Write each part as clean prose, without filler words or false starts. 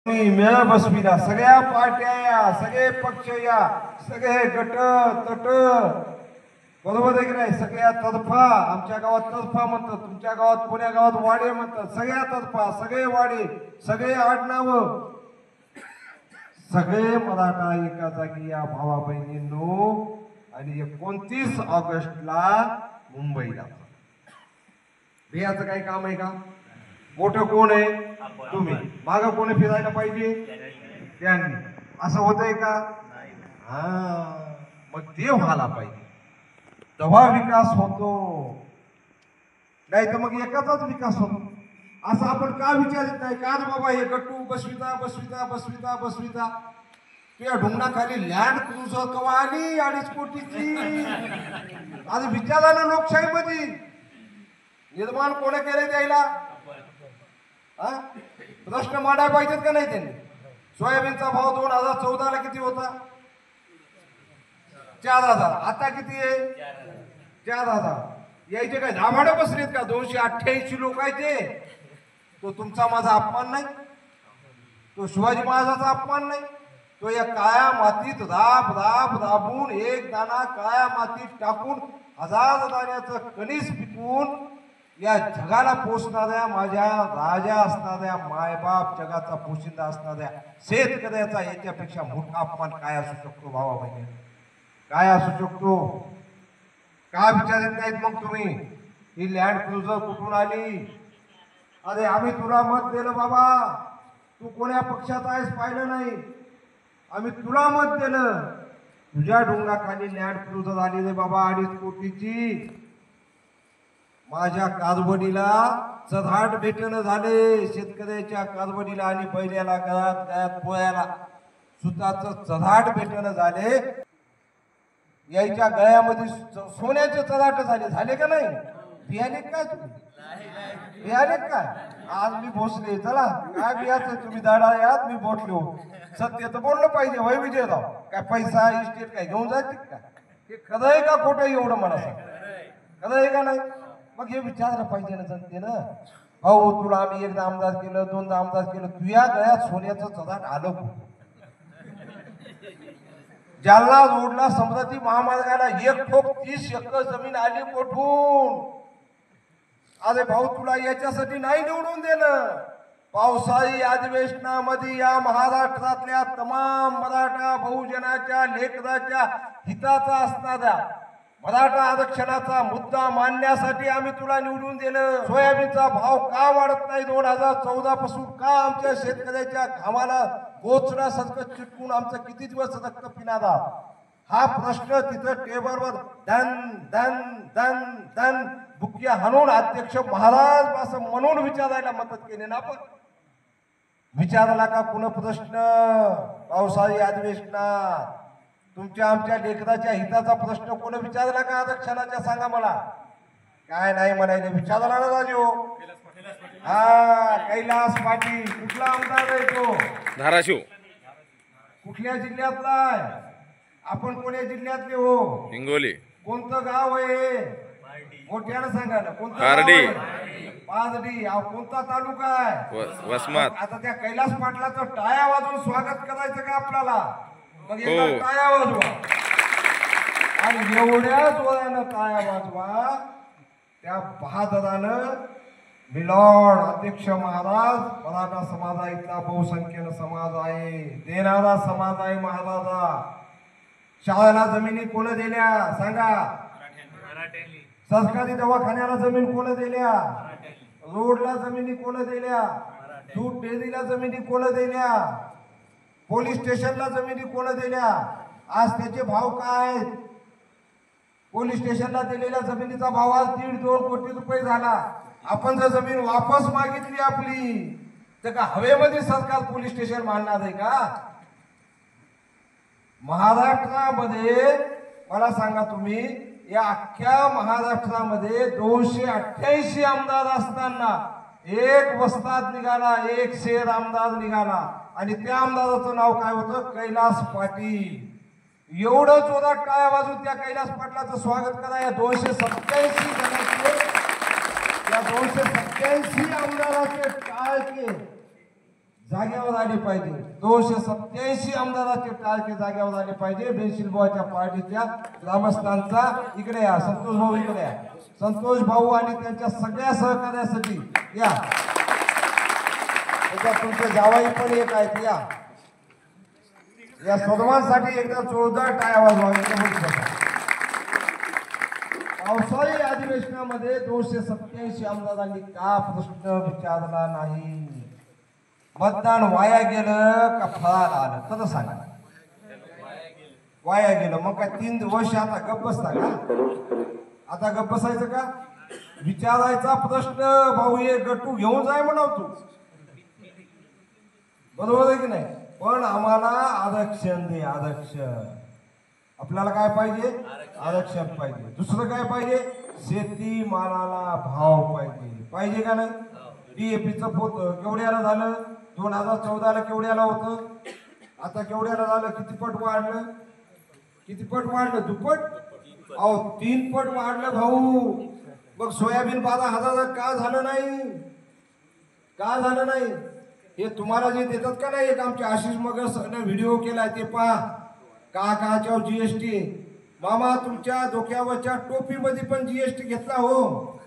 मेळ बसविला, सगळ्या पार्ट्या या, सगळे पक्ष या, सगळे गट तट, बरोबर आहे की नाही? सगळ्या तर्फा, आमच्या गावात तर्फा म्हणतात, तुमच्या गावात पुण्या गावात वाडे म्हणतात, सगळ्या तर्फा, सगळे वाडे, सगळे आडनाव, सगळे मराठा एका जागी या भावा बहिणींनो. आणि 29 ऑगस्टला मुंबईला. बियाचं काही काम आहे का? मोठं कोण आहे? तुम्ही. माग कोणी फिरायला पाहिजे? त्यांनी. असं होतंय का? हा, मग ते व्हायला पाहिजे, तेव्हा विकास होतो, नाही तर मग एकाचाच विकास होतो. असं आपण का विचारित नाही का बाबा हे गट्टू बसविता बसविता बसविता बसविता तुझ्या ढुंगणाखाली लँड क्रुझर कवा आली 2.5 कोटीची? आज विचारानं लोकशाहीमध्ये निर्माण कोणी केले द्यायला? प्रश्न मांडायला पाहिजेत का नाही त्यांनी? सोयाबीनचा भाव 2014 ला किती होता? 4000. आता किती आहे? 4000. यायचे काय दाभाडे बसलेत का? 288 लोक आहेत ते. तो तुमचा माझा अपमान नाही? तो शिवाजी महाराजांचा अपमान नाही? तो या काळ्या मातीत राबून एक दाना काळ्या मातीत टाकून 1000 दाण्याचं कणीस पिकवून या जगाला पोचणाऱ्या माझ्या राजा असणाऱ्या मायबाप जगाचा पोशिंदा असणाऱ्या शेतकऱ्याचा याच्यापेक्षा मोठा अपमान काय असू शकतो भावा बहिणी? काय असू शकतो? का विचारत नाहीत मग तुम्ही? ही लँड क्रुझर कुठून आली? अरे आम्ही तुला मत दिलं बाबा, तू कोण्या पक्षात आहेस पाहिलं नाही, आम्ही तुला मत दिलं, तुझ्या डोंगराखाली लँड क्रुझर आली रे बाबा 2.5 कोटीची. माझ्या कारवडीला चढाट भेटणं झाले, शेतकऱ्याच्या कारवडीला आणि बैल्याला गळ्यात पोळ्याला सुताचं चढाट भेटणं झाले. यायच्या गळ्यामध्ये सोन्याचे चढाट झाले का नाही? बियाणे काय तुम्ही? बियाणे काय? आज मी भोसले, चला काय बियाचं तुम्ही दाडा यात मी बोटलो. सत्य तर बोललं पाहिजे वय विजयराव. काय पैसा इस्टेट काय घेऊन जायचे का? हे खरं आहे का खोटं? एवढं मला सांग, खरं आहे का नाही? मग हे विचारलं पाहिजे ना जनतेनं. भाऊ तुला आम्ही 1दा आमदार केलं, 2दा आमदार केलं, तुझ्या गळ्यात सोन्याचं चढाट आलं कुठं? जालना रोडला समृद्धी महामार्गाला 1 ठोक 30 एकर जमीन आली कुठून? अरे भाऊ तुला याच्यासाठी नाही निवडून दिलं. पावसाळी अधिवेशनामध्ये या महाराष्ट्रातल्या तमाम मराठा बहुजनाच्या लेकराच्या हिताचा असणारा मराठा आरक्षणाचा मुद्दा मांडण्यासाठी आम्ही तुला निवडून दिलं. सोयाबीनचा भाव का वाढत नाही 2014 पासून? का आमच्या शेतकऱ्याच्या घामाला गोचण्यासारखं चिटकून आमचं किती दिवस रक्त पिणारा? हा प्रश्न तिथं टेबलवर दन दन दन दन बुक्या हाणून अध्यक्ष महाराज असं म्हणून विचारायला मदत केली ना आपण? विचारला का पुन्हा प्रश्न? पावसाळी अधिवेशनात तुमच्या आमच्या लेकराच्या हिताचा प्रश्न कोण विचारला का आरक्षणाच्या? सांगा मला. काय नाही म्हणायला विचारला ना राजू? हा, कैलास पाटील. कुठला आमदार आहे तो? धाराशिव. कुठल्या जिल्ह्यातला आहे? आपण कोण्या जिल्ह्यातले हो? हिंगोली. कोणतं गाव आहे? मोठ्यानं सांगा ना. कोणतं? पारडी. पारडी. कोणता तालुका आहे? वसमत. आता त्या कैलास पाटलाचं टाळ्या वाजवून स्वागत करायचं का आपल्याला? मग एकदा टाळ्या वाजवा आणि एवढ्या जोरानं टाळ्या वाजवा त्या बहादरानं. मिलॉर्ड अध्यक्ष महाराज, मराठा समाजा इथला बहुसंख्येनं समाज आहे, देणारा समाज आहे महाराजा. शाळेला जमिनी कोण दिल्या सांगा? सरकारी दवाखान्याला जमीन कोण दिल्या? रोडला जमिनी कोण दिल्या? दूध डेअरीला जमिनी कोण दिल्या? पोलीस स्टेशनला जमिनी कोण दिल्या? आज त्याचे भाव काय आहेत? पोलीस स्टेशनला दिलेल्या जमिनीचा भाव आज 1.5-2 कोटी रुपये झाला. आपण जर जमीन वापस मागितली आपली तर का हवेमध्ये सरकार पोलीस स्टेशन मानणार आहे का? महाराष्ट्रामध्ये मला सांगा तुम्ही, या अख्ख्या महाराष्ट्रामध्ये 288 आमदार असताना एक वस्ताद निघाला, एक शेर आमदार निघाला आणि त्या आमदाराचं नाव काय होतं? कैलास पाटील. एवढं जोरात टाळ्या वाजून त्या कैलास पाटलाचं स्वागत करा. या 287 जणांचे, या 287 आमदाराचे टाळके जागेवर आले पाहिजे. 287 आमदाराचे टाळके जागेवर आले पाहिजे. बेशिलबुवाच्या पार्टीच्या ग्रामस्थांचा इकडे या, संतोष भाऊ इकडे या. संतोष भाऊ आणि त्यांच्या सगळ्या सहकार्यासाठी या. तुमचे जावाई पण एक आहेत या सर्वांसाठी एकदा जोरदार टाळ्या वाजवा. पावसाळी अधिवेशनामध्ये 287 आमदारांनी का प्रश्न विचारला नाही? मतदान वाया गेलं का फळाला आलं? खरं सांगा. वाया गेलं. मग काय 3 वर्ष आता गप्प बसता का? आता गप्प बसायचं का? विचारायचा प्रश्न भाऊ ये गट्टू घेऊन जाय म्हणाव तू. बरोबर आहे की नाही? पण आम्हाला आरक्षण दे. आरक्षण. आपल्याला काय पाहिजे? आरक्षण पाहिजे. दुसरं काय पाहिजे? शेती मालाला भाव पाहिजे. पाहिजे का नाही? DAPचं पोत केवढ्याला झालं? 2014ला केवढ्याला होतं? आता केवढ्याला झालं? किती पट वाढलं? किती पट वाढलं? दुप्पट? अहो 3 पट वाढलं भाऊ. मग सोयाबीन 12,000 का झालं नाही? का झालं नाही? हे तुम्हाला जे देतात का नाही, एक आमचे आशिष मगर सरने व्हिडिओ केलाय ते पहा. काच्यावर GST. मामा तुमच्या डोक्यावरच्या टोपीमध्ये पण GST घेतला हो.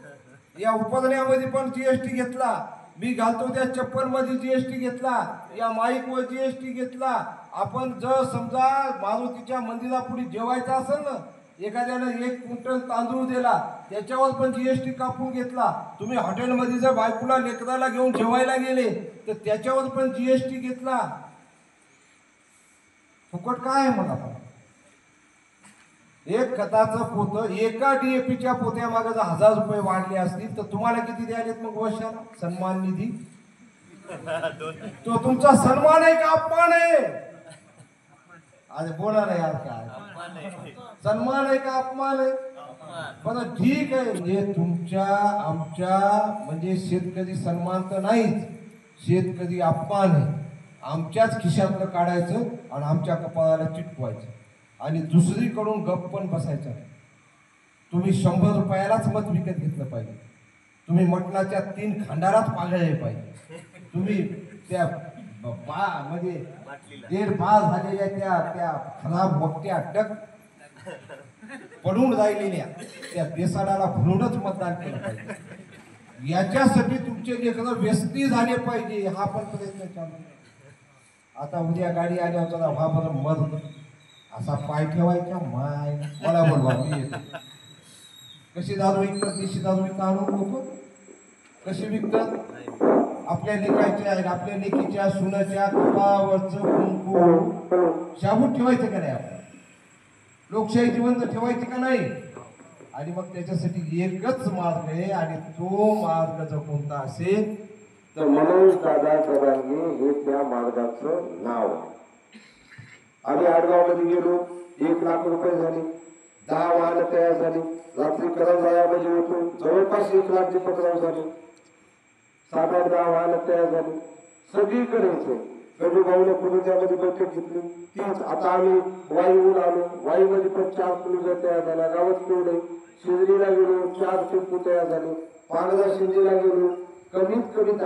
या उपकरणामध्ये पण GST घेतला. मी घालतो त्या चप्पल मध्ये GST घेतला. या माईक वर GST घेतला. आपण जर समजा मारुतीच्या मंदिरापुढे जेवायचं असेल ना, एखाद्याने 1 क्विंटल तांदूळ दिला, त्याच्यावर पण GST कापून घेतला. तुम्ही हॉटेलमध्ये जर बायकोला लेकराला घेऊन जेवायला गेले तर त्याच्यावर पण GST घेतला. फुकट काय आहे मग? आपण एक खताचं पोतं एका DAPच्या पोत्या मागे जर 1000 रुपये वाढले असतील तर तुम्हाला किती द्यायलेत मग वर्षाला? सन्मान निधी. तो तुमचा सन्मान आहे का अपमान आहे? अरे बोला ना यार, काय सन्मान आहे का अपमान आहे? पण ठीक आहे, म्हणजे तुमच्या आमच्या म्हणजे शेतकरी सन्मान तर नाहीच, शेतकरी अपमान आहे. आमच्याच खिशातलं काढायचं आणि आमच्या कपाळाला चिटकवायचं आणि दुसरीकडून गप्प पण बसायचं. तुम्ही 100 रुपयालाच मत विकत घेतलं पाहिजे. तुम्ही मटणाच्या 3 खंडारात पाळले पाहिजे. तुम्ही त्या म्हणजे 1.5 पास झालेल्या त्या खराब वक्त्या टक पडून राहिलेल्या त्या बेसाडाला भरूनच मतदान केलं पाहिजे. याच्यासाठी तुमचे लेकरं व्यस्ती झाले पाहिजे, हा पण प्रयत्न चालू. आता उद्या गाडी आली होता व्हा बरं मत असा पाय ठेवायचा माय मला बोलवा मी येतो. कशी दारू विकतात? देशी दारू विकत आणून लोक कशी विकतात? आपल्या लेकाच्या आपल्या लेकीच्या सुनाच्या कपाळावरचं कुंकू शाबूत ठेवायचं का नाही? आपण लोकशाही जिवंत ठेवायची का नाही? आणि मग त्याच्यासाठी एकच मार्ग आहे आणि तो मार्ग जर कोणता असेल तर मनोज दादा जरांगे हे त्या मार्गाचं नाव. आम्ही आडगावमध्ये गेलो, 1 लाख रुपये झाले, 10 वाहनं तयार झाली. रात्री करत जायामध्ये होतो, जवळपास 1 लाखची पत्राव झाली. 7-8-10 वाहनं तयार झाली. सगळीकडेच गडू भाऊने पुढे त्यामध्ये बैठक घेतली. तीच आता आम्ही वाईहून आलो, वाईमध्ये पण 4 क्लुजर तयार झाला. गावात केवढे शिंदरीला गेलो, 4 टेम्पो तयार झाले. पांढरा शिंदीला गेलो, कमीत कमी